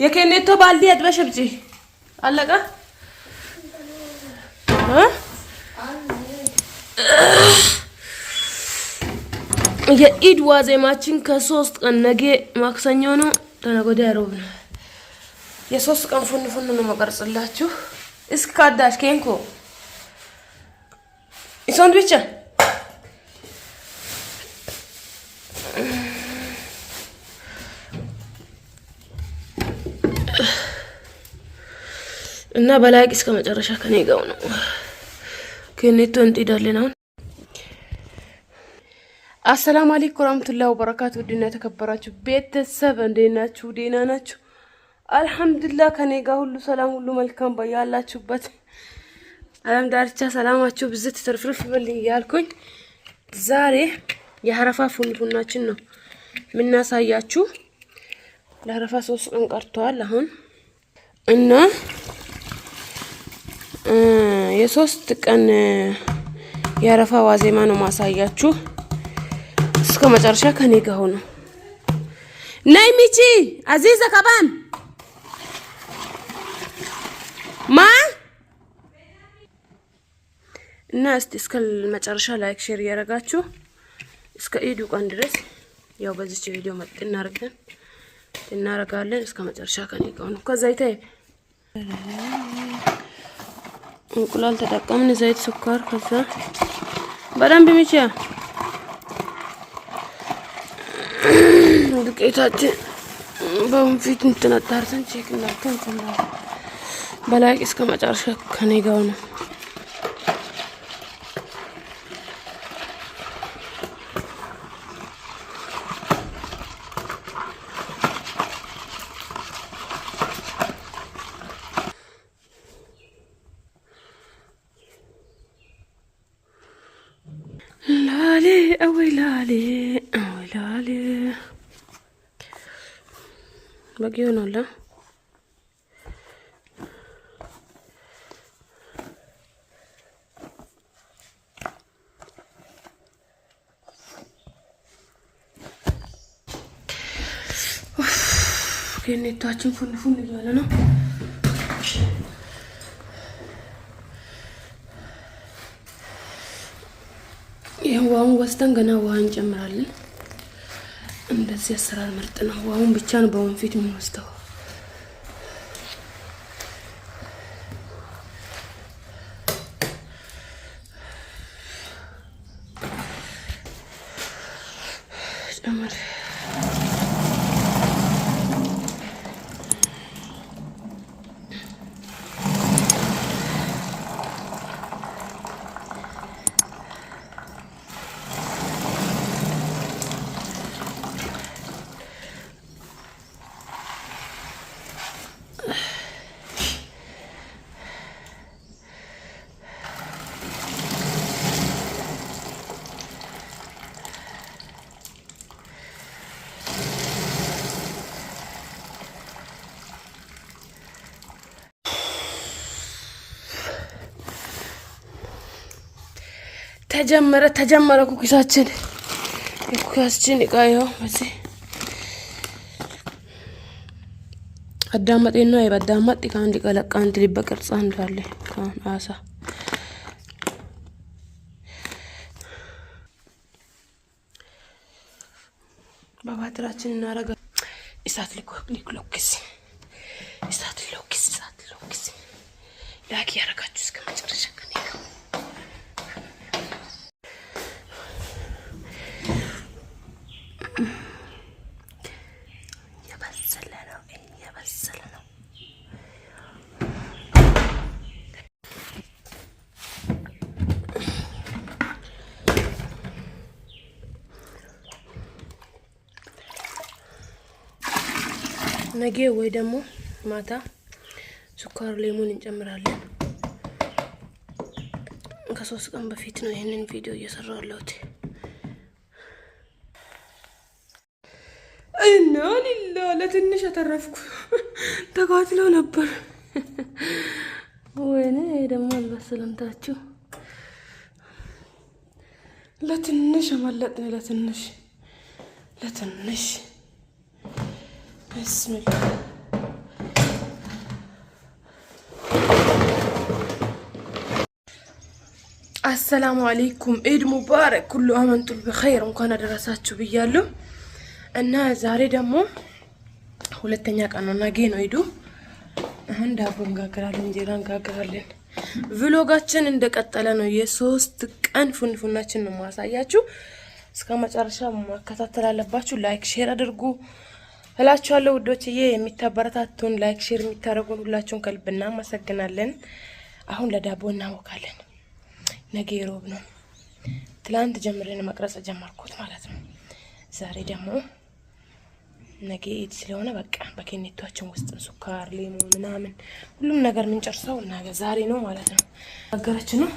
የከኔቶ ባልዲ አጥበሽብጂ አለቀ የኢድ ዋዜማችን ከ3 ቀን ነገ ማክሰኞ ነው ተነገወዲያ ሮብ ነው የ3 ቀን ፉን ነው መቀርጽላችሁ እስከ ካዳሽ ኬንኮ ይሶንድ ብቻ እና በላይክ እስከ መጨረሻ ከኔ ጋር ነው ከኔቶ እንጥዳለን አሁን አሰላሙ አለይኩም ወራህመቱላሂ ወበረካቱ ዲና ተከበራችሁ ቤተሰብ እንደናችሁ ዲና ናችሁ አልহামዱሊላህ ከኔ ጋር ሁሉ ሰላም ሁሉ መልካም ባያላችሁበት አለም ዳርቻ ሰላማችሁ ብዝት ተርፍርፍ ይበልኝ ያልኩኝ ዛሬ የሐረፋ ፉንፉናችን ነው ምናሳያችሁ ለሐረፋ 3 ቀን ቀርቷል አሁን እና የ3 ቀን የሐረፋ ዋዜማ ነው ማሳያችሁ እስከ መጨረሻ ከኔ ጋር ሆኖ ነይ ሚቺ አዚዛ ካባን ማ እና እስከ መጨረሻ ላይክ ሼር ያረጋችሁ እስከ ኢዱ ቀን ድረስ ያው በዚህ ቪዲዮ እናረጋለን እስከ መጨረሻ ከኔ ጋር ሆኖ ከዛይታ እንቁላል ተጠቀምን ዘይት ስኳር ከዛ በደንብ ሚቺ ዱቄታችን በወንፊት እንተናጣርተን ቼክ እናርተን በላይ እስከ መጨረሻ ከኔ ጋር ነው ላሌ አወይላሌ በጊዮ ነው ላ ከኔታችን ፉን ይላል ነው ይሄን ወስተን ገና ውሃ እንጨምራለን እንደዚህ አሰራር ምርጥ ነው ውሃውን ብቻ ነው በወንፊት የምንወስደው ጨምር ተጀመረ ኩኪሳችን ይቃየው እዚህ አዳመጤና ይበዳመጥ ካንዲ ቀለቃንት ሊበቀርጻ እንዳለ ካን አሳ ባባትራችን እናረጋ ኢሳት ሊኮክስ ላኪ ያረጋችሁ እስከ መጨረሻ ከኔ ነገ ወይ ደግሞ ማታ ስኳር ሌሞን እንጨምራለን ከ3 ቀን በፊት ነው ይሄንን ቪዲዮ እየሰራሁት እና ሊላ ለትንሽ አተረፍኩ ተቃጥሎ ነበር ወይኔ ደግሞ አልበሰለምታችሁ ለትንሽ አመለጥን ለትንሽ بسم الله አሰላሙ አለይኩም ኢድ ሙባረክ ኩሉ አመንቱ በኸይር እንኳን አደረሳችሁ ብያለሁ። እና ዛሬ ደግሞ ሁለተኛ ቀን ነው፣ ነገ ነው ኢዱ። አሁን ዳቦ እንጋግራለን፣ እንጀራ እንጋግራለን። ቪሎጋችን እንደቀጠለ ነው። የሶስት ቀን ፉንፉናችን ነው ማሳያችሁ። እስከ መጨረሻ መከታተል አለባችሁ። ላይክ ሼር አድርጉ እላችኋለሁ ውዶችዬ። የሚታበረታቱን ላይክ ሼር የሚታረጉን ሁላችሁን ከልብ እናመሰግናለን። አሁን ለዳቦ እናወካለን። ነገ ሮብ ነው። ትላንት ጀምረን መቅረጽ ጀመርኩት ማለት ነው። ዛሬ ደግሞ ነገ ኢድ ስለሆነ በቃ በኬኔቷችን ውስጥ ሱካር፣ ሊሞን ምናምን ሁሉም ነገር ምንጨርሰው ነገ ዛሬ ነው ማለት ነው። አገራችን ነው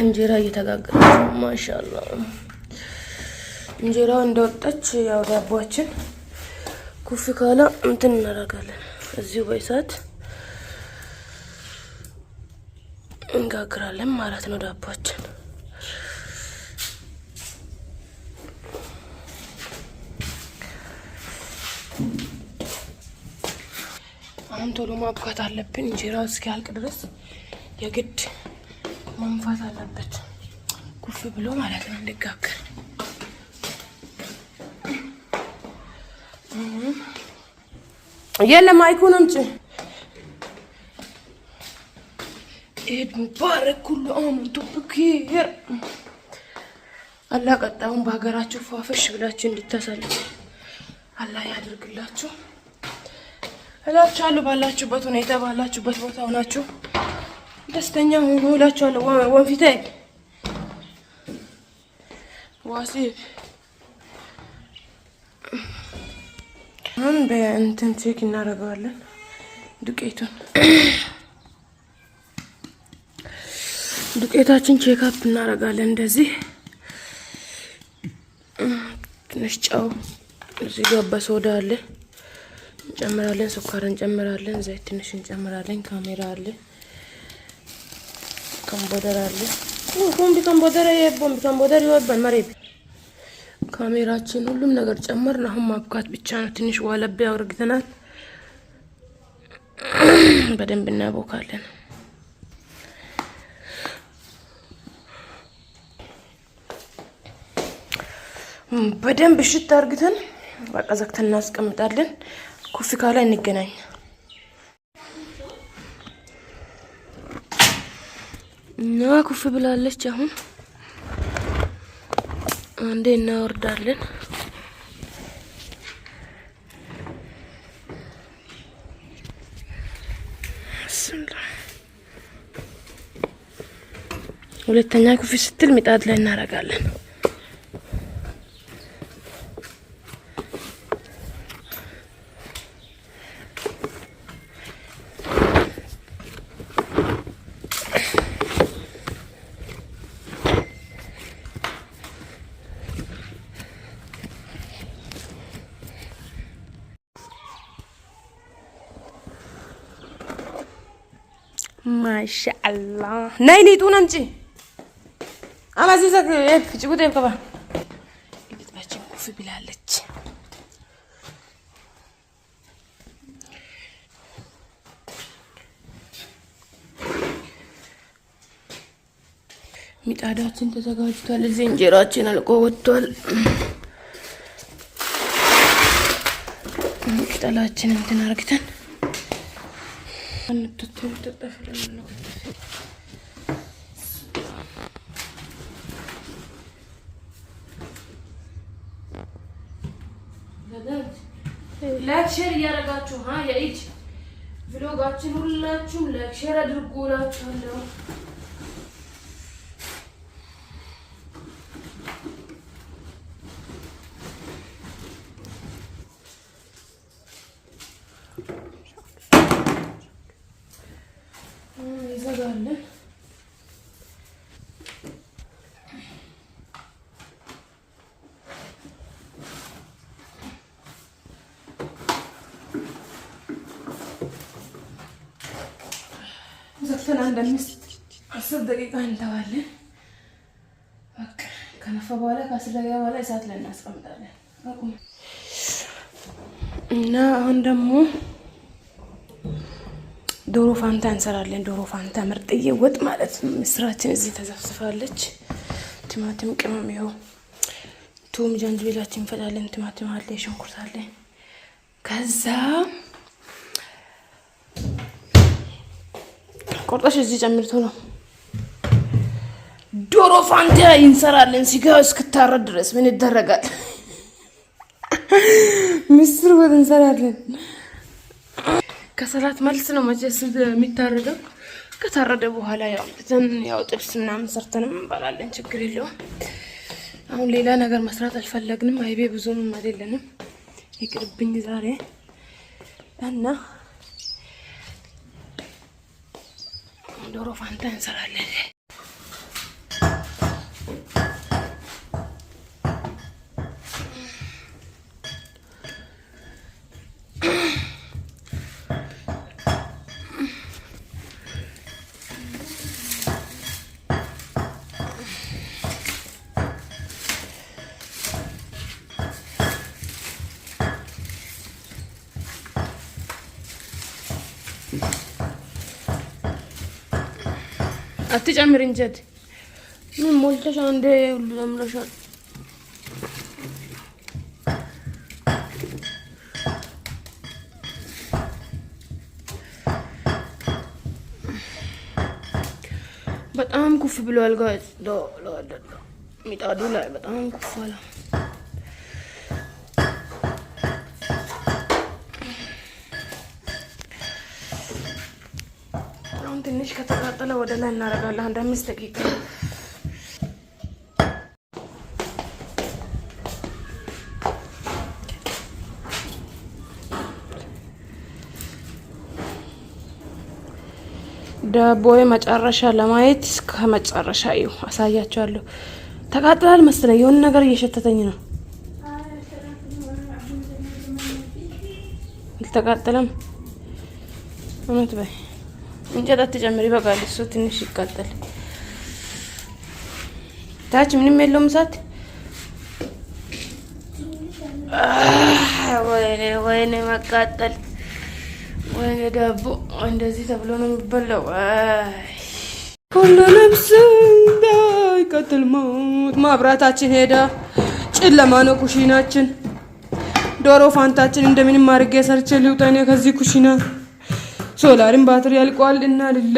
እንጀራ እየተጋገረ ማሻአላ። እንጀራው እንደወጣች ያው ዳቦአችን ኩፍ ካላ እንትን እናደርጋለን እዚሁ በእሳት እንጋግራለን ማለት ነው ዳቦአችን። አሁን ቶሎ ማብካት አለብን። እንጀራው እስኪያልቅ ድረስ የግድ መንፋት አለበት ኩፍ ብሎ ማለት ነው እንዲጋገር። የለም አይኩን እንጂ ኢድ ሙባረክ ኩሉ አመንቱ በኸይር። አላህ ቀጣውን በሀገራችሁ ፏፈሽ ብላችሁ እንድታሳልፉ አላህ ያድርግላችሁ እላችኋለሁ። ባላችሁበት ሁኔታ ባላችሁበት ቦታ ሆናችሁ ደስተኛ ሁኑ እላችኋለሁ። ወንፊታይ ዋሲብ አሁን በእንትን ቼክ እናደርገዋለን ዱቄታችን ቼክ አፕ እናደርጋለን። እንደዚህ ትንሽ ጨው እዚህ ጋር በሶዳ አለ እንጨምራለን፣ ስኳር እንጨምራለን፣ ዘይት ትንሽ እንጨምራለን፣ ካሜራ አለ፣ ካምቦደር አለ። ካምቦደር ይወባል መሬት። ካሜራችን ሁሉም ነገር ጨመርን። አሁን ማብካት ብቻ ነው። ትንሽ ዋለብ ያወርግተናል። በደንብ እናቦካለን። በደንብ እሽት አርግተን በቃ ዘግተን እናስቀምጣለን። ኩፍ ካላ እንገናኝ። እና ኩፍ ብላለች። አሁን አንዴ እናወርዳለን። ሁለተኛ ኩፍ ስትል ምጣድ ላይ እናረጋለን። ማሻአላህ ነይ ሊጡን አምጪ። አማዚዘክ ጭቁት ይከባ ሊጥባችን ኩፍ ብላለች። ሚጣዳችን ተዘጋጅቷል። እዚህ እንጀራችን አልቆ ወጥቷል። ቅጠላችን እንትን አርግተን ላይክ ሼር እያደረጋችሁ የኢድ ቪሎጋችን ሁላችሁም ላይክ ሼር አድርጉ እላችኋለሁ። ይዘጋለን። ዘግተን አንድ 5-10 ደቂቃ እንተዋለን። በቃ ከነፋ በኋላ ከ10 ደቂቃ በኋላ እሳት ላይ እናስቀምጣለን። እና አሁን ደግሞ ዶሮ ፋንታ እንሰራለን። ዶሮ ፋንታ ምርጥዬ ወጥ ማለት ነው። ምስራችን እዚህ ተዘፍዝፋለች። ቲማቲም ቅመም ይኸው ቱም ጀንጅብላችን እንፈላለን። ቲማቲም አለ፣ ሽንኩርት አለ። ከዛ ቆርጠሽ እዚህ ጨምርቶ ነው ዶሮ ፋንታ እንሰራለን። ሲጋው እስክታረድ ድረስ ምን ይደረጋል? ምስር ወጥ እንሰራለን። ከሰላት መልስ ነው መቼስ የሚታረደው። ከታረደ በኋላ ያው ጥብስ ምናምን ሰርተን እንበላለን። ችግር የለውም። አሁን ሌላ ነገር መስራት አልፈለግንም። አይቤ ብዙም አይደለንም፣ ይቅርብኝ ዛሬ እና ዶሮ ፋንታ እንሰራለን። አትጨምር እንጀት ምን ሞልተሽ አንዴ ሁሉ ለምለሻል። በጣም ኩፍ ብሏል ጋይስ። ሚጣዱ ላይ በጣም ኩፍ አለ። ትንሽ ከተቃጠለ ወደ ላይ እናደርጋለን። አንድ 5 ደቂቃ ዳቦዬ መጨረሻ ለማየት ከመጨረሻ ይው አሳያችኋለሁ። ተቃጥላል መሰለኝ፣ የሆነ ነገር እየሸተተኝ ነው። አልተቃጠለም። እውነት በይ እንጨት አትጨምሪ፣ በቃል እሱ ትንሽ ይቃጠል። ታች ምንም የለውም እሳት። ወይኔ መቃጠል፣ ወይኔ ዳቦ እንደዚህ ተብሎ ነው የሚበላው። ሁሉ ነፍስ እንዳይቃጠል ሞት። ማብራታችን ሄዳ ጨለማ ነው ኩሽናችን። ዶሮ ፋንታችን እንደምንም አድርጌ ሰርቼ ልውጣ እኔ ከዚህ ኩሽና። ሶላርን ባትሪ ያልቋል እና ልላ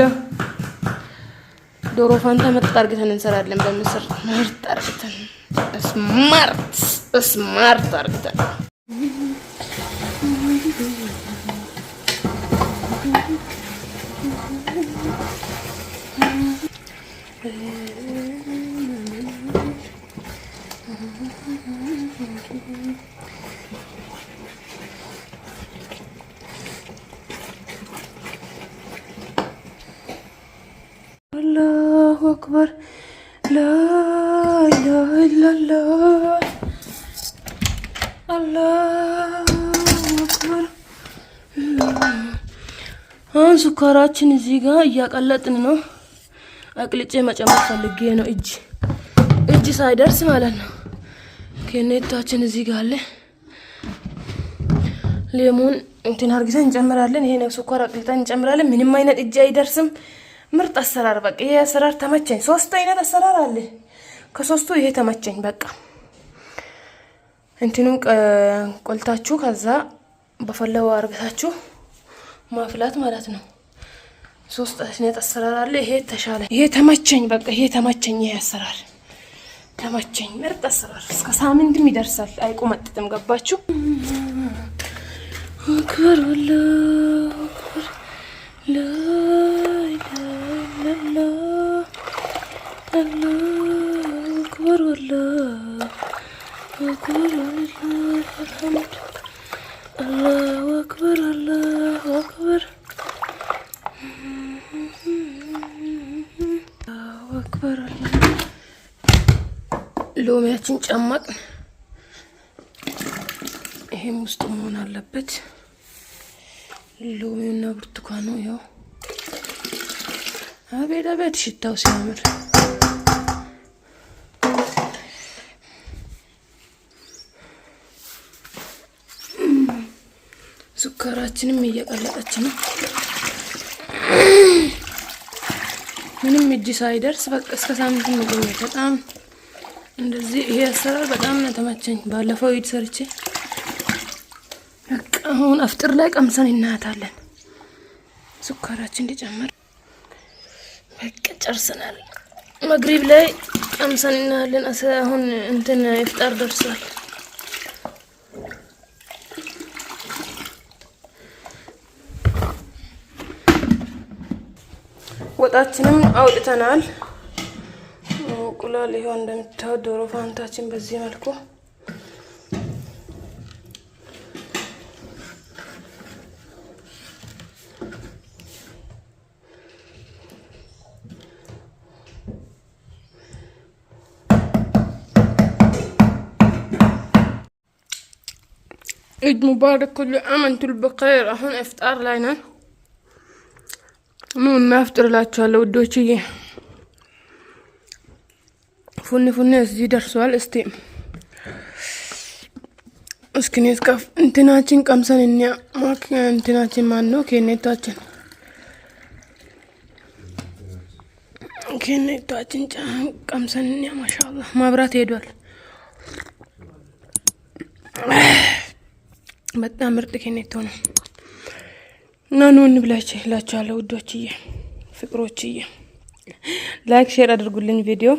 ዶሮ ፋንታ ምርጥ አድርገን እንሰራለን። በምስር ምርጥ አድርገን ስማርት አድርገን አላሁ አክበር ላ ኢላሀ ኢላላህ አላሁ አክበር። አሁን ሱካራችን እዚህ ጋር እያቀለጥን ነው። አቅልጬ መጨመር ፈልጌ ነው፣ እጅ ሳይደርስ ማለት ነው። ከኔታችን እዚህ ጋር አለ። ሌሞን እንትን አርግተን እንጨምራለን። ይሄ ነው ሱካር አቅልጠን እንጨምራለን። ምንም አይነት እጅ አይደርስም። ምርጥ አሰራር። በቃ ይሄ አሰራር ተመቸኝ። 3 አይነት አሰራር አለ። ከ3ቱ ይሄ ተመቸኝ። በቃ እንትኑን ቆልታችሁ ከዛ በፈለው አርግታችሁ ማፍላት ማለት ነው። 3 አይነት አሰራር አለ። ይሄ ተሻለ። ይሄ ተመቸኝ። በቃ ይሄ ተመቸኝ። ይሄ አሰራር ተመቸኝ። ምርጥ አሰራር። እስከ ሳምንትም ይደርሳል። አይቆመጥጥም። ገባችሁ? አክበር ወላሂ አክበር ላ الله أكبر والله أكبر ولله الحمد. الله أكبر الله أكبر الله أكبر الله. ሎሚያችን ጨመቅ። ይሄም ውስጥ መሆን አለበት። ሎሚውና ብርቱካኑ ያው አቤት አቤት ሽታው ሲያምር። ሱካራችንም እየቀለጠች ነው። ምንም እጅ ሳይደርስ በቃ እስከ ሳምንት መቆየት በጣም እንደዚህ ይሄ አሰራር በጣም ነው ተመቸኝ። ባለፈው ኢድ ሰርቼ በቃ አሁን አፍጥር ላይ ቀምሰን እናያታለን። ስኳራችን እንዲጨምር በቃ ጨርሰናል። መግሪብ ላይ ቀምሰን እናያለን። አሁን እንትን ኢፍጣር ደርሷል። ወጣችንም አውጥተናል። እንቁላል ይሄው እንደምታዩት ዶሮ ፋንታችን በዚህ መልኩ عيد مبارك كل عام وانتم بخير. አሁን ኢፍጣር ላይ ነን። ኑ እናፍጥር እላችኋለሁ ውዶችዬ። ፉኒ እዚህ ደርሷል። እስኪ ነስካፍ እንትናችን ቀምሰን እኛ እንትናችን ማን ነው ኬኔታችን ቀምሰን እኛ ማሻአላህ ማብራት ሄዷል። በጣም ምርጥ ኬኔቶ ነው እና ኑ እንብላችሁ እላችኋለሁ ውዶችዬ፣ ፍቅሮችዬ። ላይክ ሼር አድርጉልኝ ቪዲዮ